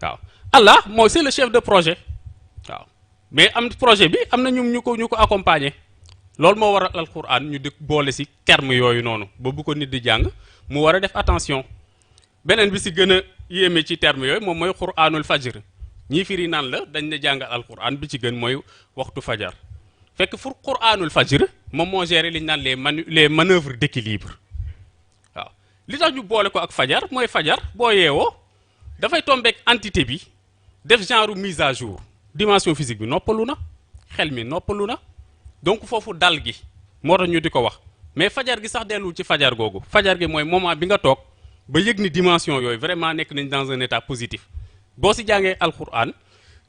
waaw Allah mooy c'est le chef de projet waaw mais am projet bi am na ñu ko accompagner loolu moo waral alquran ñu di boole si terme yooyu noonu ba bu ko nit di jàng mu war a def attention beneen bi si gën a yéeme ci terme yooyu moom mooy quranul fajr ñii firi naan la dañ ne jàngal alquran bi ci gën mooy waxtu fajar fekk pour quranul fajr moom moo géré li ñu naan les manœuvres d'équilibre waaw li tax ñu boole ko ak fajar mooy fajar boo yeewoo dafay tombeek entité bi def genre mise à jour dimension physique bi noppalu na xel mi noppalu na donc foofu dal gi moo tax ñu di ko wax mais fajar gi sax delluwul ci fajar googu fajar gi mooy moment bi nga toog ba yëg ni dimension yooyu vraiment nekk nañ dans un état positif boo si jàngee alquran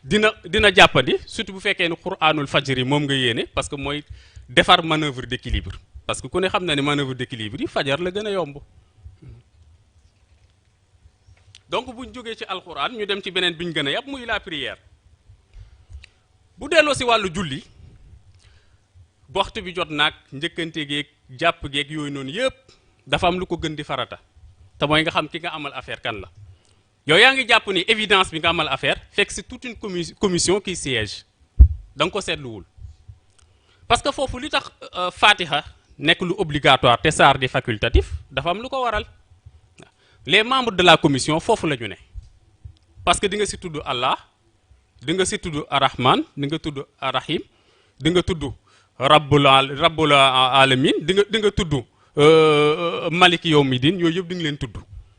dina jàppandi surtout bu fekkee ne quranul fajr yi moom nga yéene parce que mooy defar manœuvre d'équilibre parce que ku ne xam na ne manœuvre d'équilibre yi fajar la gën a yomb donc buñ jógee ci alquran ñu dem ci beneen bi ñu gën a yàpp muy la prière bu delloo si wàllu julli waxtu bi jot naag njëkkante geeg jàpp geeg yooyu noonu yëpp dafa am lu ko gën di farata te mooy nga xam ki nga amal affaire kan la yow yaa ngi jàpp ni évidence bi nga amal affaire fekk c'est toute une commission qui siège da nga ko seetluwul parce que foofu li tax fatiha nekk lu obligatoire te saar di facultatif dafa am lu ko waral les membres de la commission foofu la ñu ne parce que di nga si tudd Allah di nga si tudd arrahman di nga tudd arrahim di nga tudd rabbul alamin di nga tudd maliki yawmiddin yooyu yëpp di nga leen tudd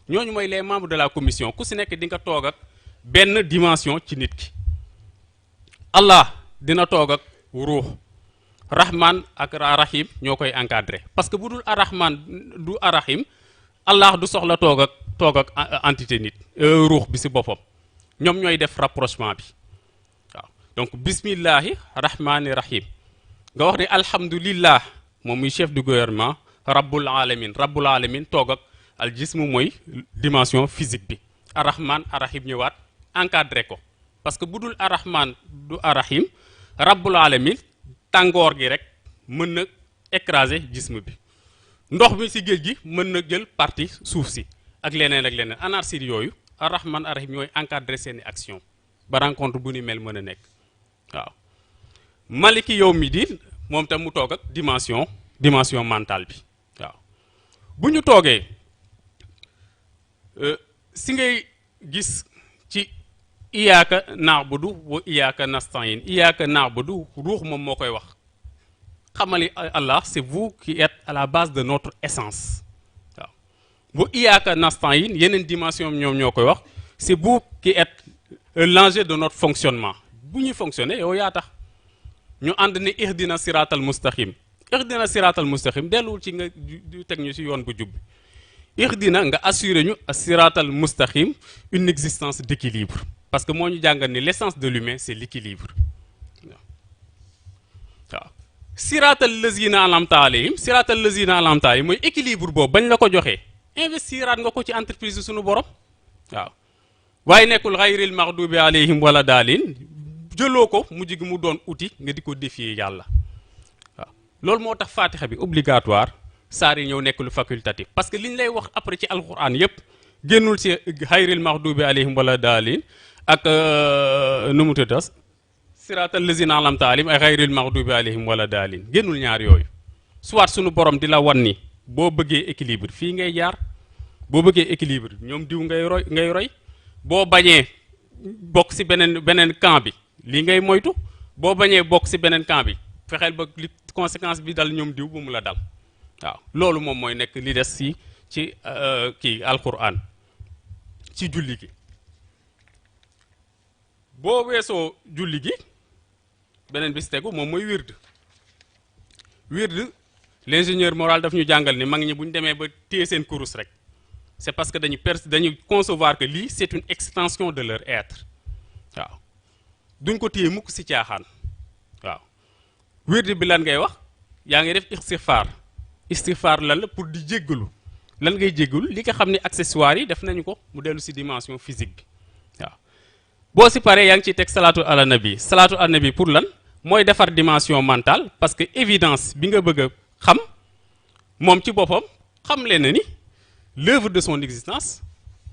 ñooñu mooy les membres de la commission ku si nekk di nga toog ak benn dimension ci nit ki Allah dina toog ak ruux rahman ak arrahim ñoo koy encadré parce que bu dul arrahman du arrahim Allah du soxla toog ak entité nit ruux bi si boppam ñoom ñooy def rapprochement bi waaw donc bismillahi rahmani rahim nga wax ne alhamdulillah moom muy chef du gouvernement rabbul alamin toog ak al jismu mooy dimension physique bi arrahman arrahim ñëwaat encadré ko parce que bu dul arrahman du arrahim rabbul alamin tàngoor gi rek mën na écraser jism bi ndox mi si géej gi mën na jël partie suuf si ak leneen anarchie yooyu arrahman arrahim ñooy encadré seeni action ba rencontre bu ni mel mën a nekk waaw maliki yawmiddin moom tam mu toog ak dimension mentale bi waaw bu ñu toogee si ngay gis ci iyyaka na'budu wa iyyaka nasta'in iyyaka na'budu ruux moom moo koy wax xamali Allah c'est vous qui êtes à la base de notre essence waaw bu iyyaka nasta'in yeneen dimension ñoom ñoo koy wax c'est vous qui êtes l'enjeu de notre fonctionnement bu ñuy fonctionner yow yaa tax ñu ànd ni ihdina siratal mustaqim delluwul ci nga teg ñu ci yoon bu jub ihdina nga assurer ñu siratal mustaqim une existence d'équilibre parce que moo ñu jàngal ni l'essence de l'humain c'est l'équilibre waaw siratal lazina an'amta alayhim mooy équilibre boobu bañ la ko joxee investiraat nga ko ci entreprise suñu borom waaw waaye nekkul ghayril maghdubi alayhim wala daalin jëloo ko mujj gi mu doon outil nga di ko défier yàlla waaw loolu moo tax fatiha bi obligatoire saar yi ñëw nekk lu facultatif parce que liñ lay wax après ci alquran yépp génnul ci ghayril maghdubi alayhim wala daalin ak nu mu tëddas siratal lazina an'amta alayhim ay ghayril maghdubi alayhim wala daalin génnul ñaar yooyu soit suñu borom di la wan ni boo bëggee équilibre fii ngay jaar boo bëggee équilibre ñoom diw ngay roy boo bañee bokk ci beneen camp bi lii ngay moytu boo bañee bokk ci beneen camp bi fexeel ba li conséquence bi dal ñoom diw bu mu la dal waaw loolu moom mooy nekk li des ci kii alquran ci julli gi boo weesoo julli gi beneen bis tegu moom mooy wird l'ingénieur moral daf ñu jàngal ni mag ñi bu ñu demee ba téye seen kurus rek c'est parce que dañu concevoir que lii c'est une extension de leur être waaw duñ ko téye mukk ci caaxaan waaw wérdi bi lan ngay wax yaa ngi def istighfar lan la pour di jéggalu lan ngay jéggalu li nga xam ne accessoires yi def nañu ko mu dellu ci dimension physique bi waaw boo ci paree yaa ngi ciy teg salaatu ala nabi pour lan mooy defar dimension mentale parce que évidence bi nga bëgg a xam moom ci boppam xam leen na ni l'œuvre de son existence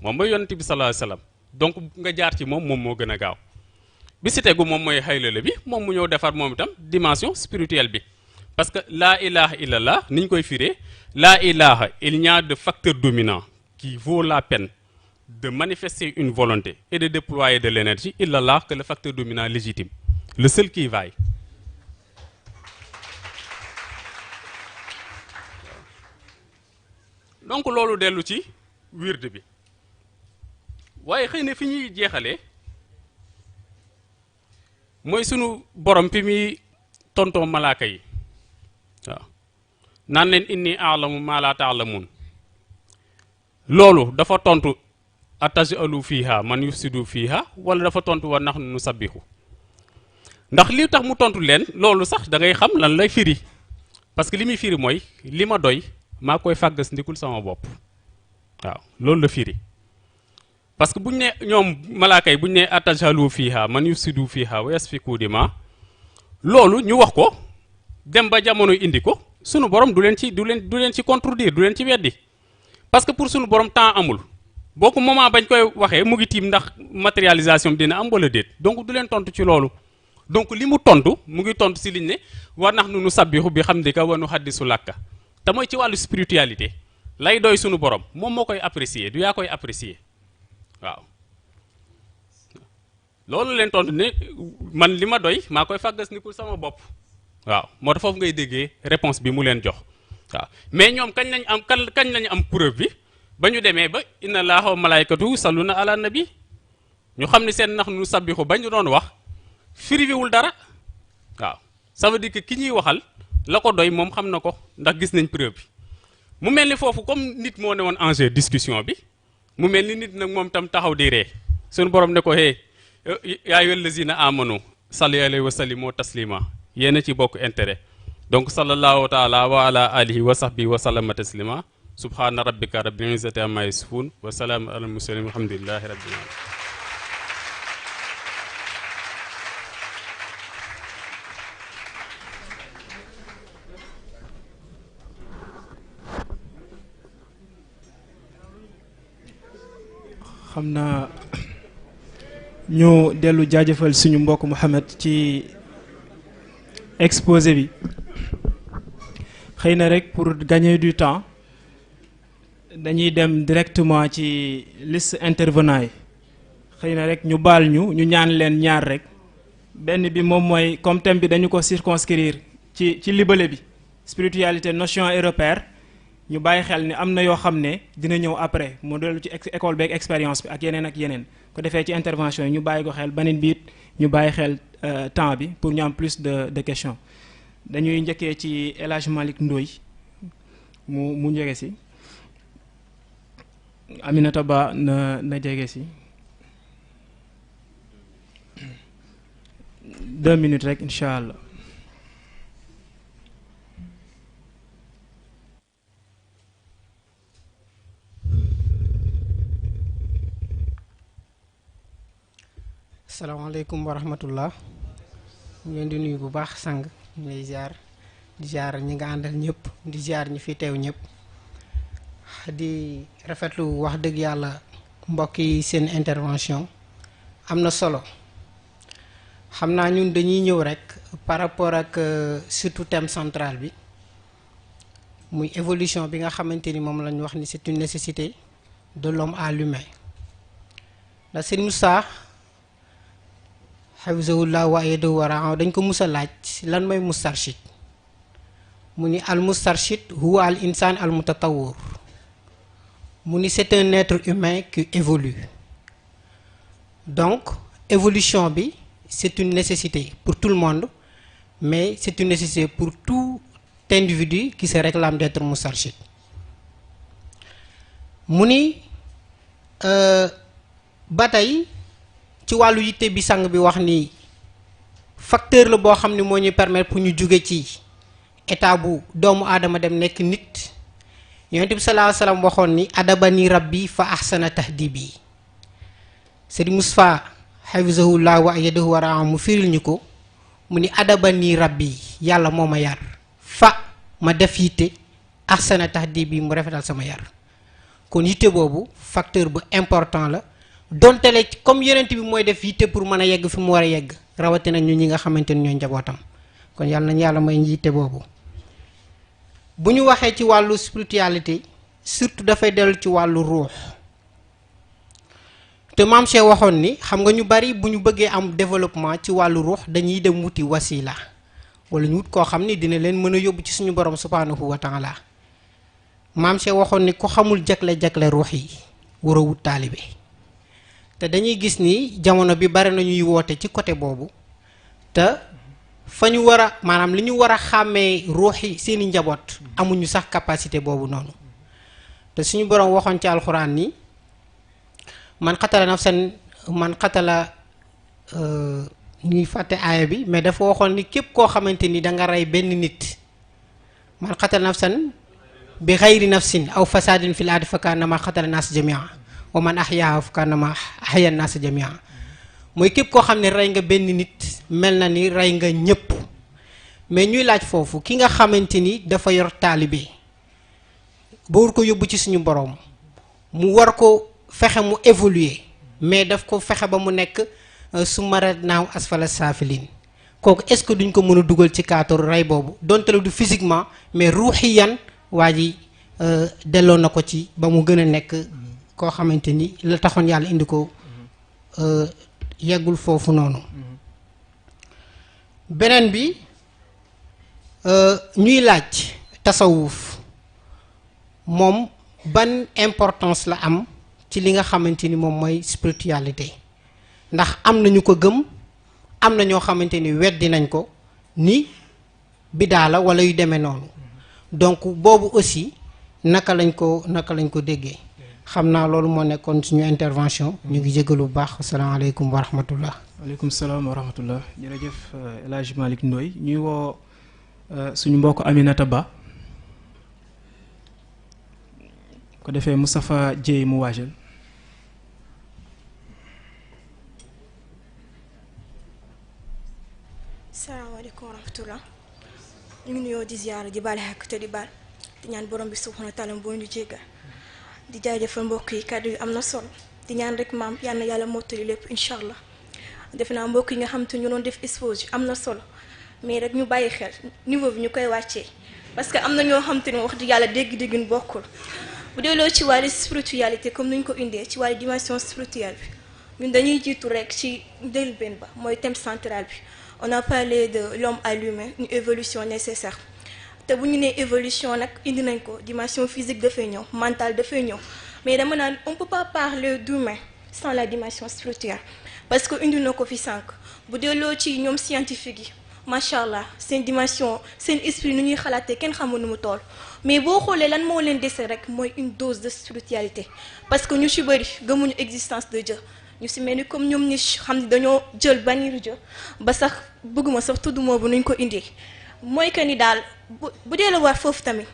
moom mooy yonent bi sallallahu alayhi wasallam donc nga jaar ci moom moo gën a gaaw bi ci tegu moom mooy xaylala bi moom mu ñëw defar moom itam dimension spirituelle bi parce que laa ilaha illallah ni ñu koy firee laa ilaha il n'y a de facteur dominant qui vaut la peine de manifester une volonté et de déployer de l'énergie illallah que le facteur dominant légitime le seul qui vaille donc loolu dellu ci wird bi waaye xëy na fi ñuy jeexalee mooy sunu borom fi muy tontoo malaaka yi waaw naan leen inni a'lamu ma la ta'lamun loolu dafa tontu atajalu fiha man yufsidu fiha wala dafa tontu wa nahnu nusabbihu ndax li tax mu tontu leen loolu sax da ngay xam lan lay firi parce que li muy firi mooy li ma doy maa koy fàggas ndikul sama bopp waaw loolu la firi parce que buñ ne ñoom malaaka yi buñ ne atajalu fiha man yufsidu fiha wa yasfiku dima loolu ñu wax ko dem ba jamono indi ko sunu borom du leen ci contredire du leen ci weddi parce que pour sunu borom temps amul boo ko moment bañ koy waxee mu ngi tiim ndax matérialisation bi dina am wala déet donc du leen tontu ci loolu donc li mu tontu mu ngi tontu si liñ ne war nax nu sabbihu bi hamdika wa nu haddisu lakka te mooy ci wàllu spiritualité lay doy sunu borom moom moo koy apprécier du yaa koy apprécier waaw loolu leen tontu ne man li ma doy maa koy fàggas ni ku sama bopp waaw moo tax foofu ngay déggee réponse bi mu leen jox waaw mais ñoom kañ lañu am preuve bi ba ñu demee ba inna allaha wa malaykatu salluna ala nabi ñu xam ne seen nax nu sabbixu ba ñu doon wax firiwul dara waaw ça veut dire que ki ñuy waxal la ko doy moom xam na ko ndax gis nañ preuve bi mu mel ni foofu comme nit moo ne woon enjeu discussion bi mu mel ni nit nag moom tam taxaw di ree suñu borom ne ko hee yaa ayyuhal lazina amanu salli alayhi wa sallimu taslima yéen a ci bokk intérêt donc sallallahu taala wa ala alihi wa sahbihi wa sallama taslima subhana rabbika rabbil izzati amma yasifun wa salaamun alal mursalin walhamdulillahi rabbil alamin xam naa ñu dellu jaajëfal suñu mbokk Mouhamed ci exposé bi xëy na rek pour gagner du temps dañuy dem directement ci liste intervenant yi xëy na rek ñu baal ñu ñaan leen ñaar rek benn bi moom mooy comme thème bi dañu ko circonscrire ci libellé bi spiritualité notion et repère ñu bàyyi xel ni am na yoo xam ne dina ñëw après mu dellu ci école beeg expérience bi ak yeneen ko defee ci intervention yi ñu bàyyi ko xel beneen biit ñu bàyyi xel temps bi pour ñu am plus de questions dañuy njëkkee ci El Hadj Malick Ndoye mu jege si Aminata Ba na jege si 2 minutes rek incha allah. asalaamaaleykum wa rahmatullah ñu leen di nuyu bu baax sang ñu lay ziar di ziar ñi nga àndal ñëpp di ziar ñi fi teew ñëpp di rafetlu wax dëgg yàlla mbokk yi seen intervention am na solo xam naa ñun dañuy ñëw rek par rapport ak surtout thème central bi muy évolution bi nga xamante ni moom lañ wax ni c'est une nécessité de l'homme à l'humain ndax sëñ Moussa hafizahullah wa ayyadahu wa ra'ahu dañ ko musa laaj lan mooy mustarshid mu ni al mustarshid huwa al insan al mutatawwir mu ni c'est un être humain qui évolue donc évolution bi c'est une nécessité pour tout le monde mais c'est une nécessité pour tout individu qui se réclame d'être Moustarchid. mu ni ba tey ci wàllu yitte bi sang bi wax ni facteur la boo xam ne moo ñuy permettre pour ñu jóge ci état bu doomu aadama dem nekk nit. Yonent bi sallallahu alayhi wa sallam waxoon ni adabani rabbi fa ahsana tahdibi. Sëriñ Moustapha hafizahullah wa ayyadahu wa ra'ah mu firil ñu ko mu ni adabani rabbi yàlla moo ma yar fa ma def yitte ahsana tahdibi mu rafetal sama yar. kon yitte boobu facteur bu important la donte le comme yonent bi mooy def yitte pour mën a yegg fi mu war a yegg rawatina ñu ñi nga xamante ni ñooy njabootam kon yàlla nañu yàlla may yitte boobu. bu ñu waxee ci wàllu spiritualité surtout dafay dellu ci wàllu ruux te maam Cheikh waxoon ni xam nga ñu bari bu ñu bëggee am développement ci wàllu ruux dañuy dem wuti wasila wala ñu wut koo xam ni dina leen mën a yóbbu ci suñu borom subhanahu wa taala maam Cheikh waxoon ni ku xamul jagle ruux yi war a wut taalibe te dañuy gis ni jamono bi bari na ñuy woote ci côté boobu te fa ñu war a maanaam li ñu war a xàmmee ruux yi seeni njaboot amuñu sax capacité boobu noonu te suñu borom waxoon ci alxuraan ni man xatala ñuy fàtte aaya bi mais dafa waxoon ni képp koo xamante ni da nga rey benn nit man xatala nafsan bi xayri nafsin aw fasadin fil ardi fa kaannama xatala naas jamia wa man ahyaha fa kaannama ahya naas jamia mooy képp koo xam ne rey nga benn nit mel na ni rey nga ñëpp mais ñuy laaj foofu ki nga xamante ni dafa yor taalibe ba war ko yóbbu ci suñu borom mu war ko fexe mu évoluer mais daf ko fexe ba mu nekk summa radnaahu asfala saafiliin kooku est-ce que duñ ko mën a dugal ci cadre rey boobu donte la du physiquement mais ruuxiyan waa ji delloo na ko ci ba mu gën a nekk koo xamante ni la taxoon yàlla indi ko yeggul foofu noonu. beneen bi ñuy laaj tasawuf moom ban importance la am ci li nga xamante ni moom mooy spiritualité ndax am na ñu ko gëm am na ñoo xamante ni weddi nañ ko ni bidaa la wala yu demee noonu donc boobu aussi naka lañ ko déggee xam naa loolu moo nekkoon suñu intervention ñu ngi jégalu bu baax asalaamaaleykum wa rahmatullah. waaleykum salaam wa rahmatullah jërëjëf El Hadj Malick Ndoye ñuy woo suñu mbokk Aminata Ba ko defee Moustapha Dieye mu waajal. salaamaaleykum wa rahmatullah ñu ngi nuyoo di ziyaara di baal xaq te di baal di ñaan borom bi subhanahu wa taala boo ñu jéggal di jaajëfal mbokk yi kàddu yi am na solo di ñaan rek maam yal na yàlla mottali lépp incha allah defe naa mbokk yi nga xam te ñu doon def exposé am na solo mais rek ñu bàyyi xel niveau bi ñu koy wàccee parce que am na ñoo xam te ne wax dëgg yàlla dégg-déggin bokkul bu delloo ci wàllu spiritualité comme ni ñu ko indee ci wàllu dimension spirituelle bi ñun dañuy jiitu rek ci njëlbéen ba mooy thème central bi on a parlé de l'homme à l'humain une évolution nécessaire te bu ñu nee évolution nag indi nañ ko dimension physique dafay ñëw mentale dafay ñëw mais dama naan on peut pas parler d'humain sans la dimension spirituelle parce que indi na ko fi sànq bu delloo ci ñoom scientifique yi macha allah seen dimension seen esprit nu ñuy xalaatee kenn xamul nu mu toll mais boo xoolee lan moo leen dese rek mooy une dose de spiritualité parce que ñu ci bëri gëmuñu existence de Dieu ñu si mel ni comme ñoom ñi xam ne dañoo jël bannir Dieu ba sax bëgguma sax tudd moo bu nuñ ko indee mooy que ni daal bu dee la war foofu tamit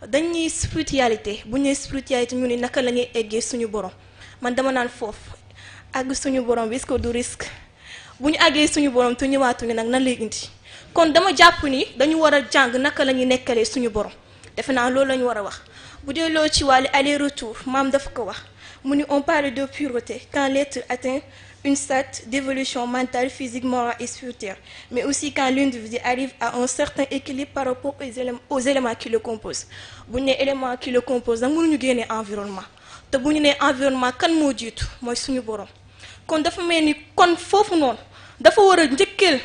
dañuy spiritualité bu ñu nee spiritualité ñu ni naka la ñuy eggee suñu borom man dama naan foofu àgg suñu borom bi est-ce que du risque bu ñu àggee suñu borom te ñëwaatuñu nag nan lay indi kon dama jàpp ni dañu war a jàng naka la ñuy nekkalee suñu borom defe naa loolu la ñu war a wax bu dee loo ci wàllu aller retour maam dafa ko wax mu ni on parle de pureté quand l'être atteint une stade d'évolution mentale, physique, morale et spirituelle, mais aussi quand l'individu arrive à un certain équilibre par rapport aux éléments qui le composent. Bu ñu nee éléments qui le composent nag mënuñu génne environnement te bu ñu nee environnement kan moo jiitu mooy suñu borom kon dafa mel ni kon foofu noonu dafa war a njëkkeel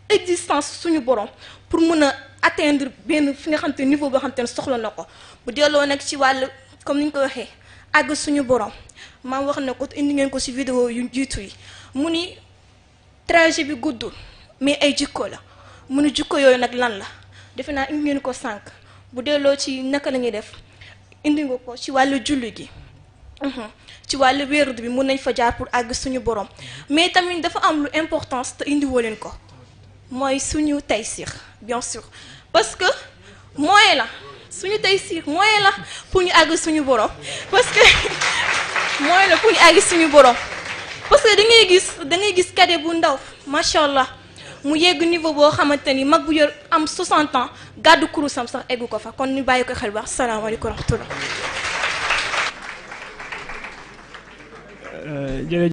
existence suñu borom pour mën a atteindre benn fi nga xam te niveau boo xam te ne soxla na ko bu delloo nag ci wàll comme ni ñu ko waxee àgg suñu borom. maam wax na ko indi ngeen ko ci vidéo yu jiitu yi mu ni trajet bi guddul mais ay jikko la mu ni jikko yooyu nag lan la defe naa indi ngeen ko sànq bu delloo ci naka la ñuy def indi nga ko ci wàllu julli gi ci wàllu wérdu bi mun nañ fa jaar pour àgg suñu borom mais tamit dafa am lu importance te indi woo leen ko mooy suñu taysir bien sûr parce que moyen la suñu taysir moyen la pour ñu àgg suñu borom parce que moyen la pour ñu àgg suñu borom parce que da ngay gis cadet bu ndaw macha allah mu yegg niveau boo xamante ni mag bu yor am 60 ans gàddu kurusam sax eggu ko fa kon ñu bàyyi ko xel baax salaamaaleykum wa rahmatullah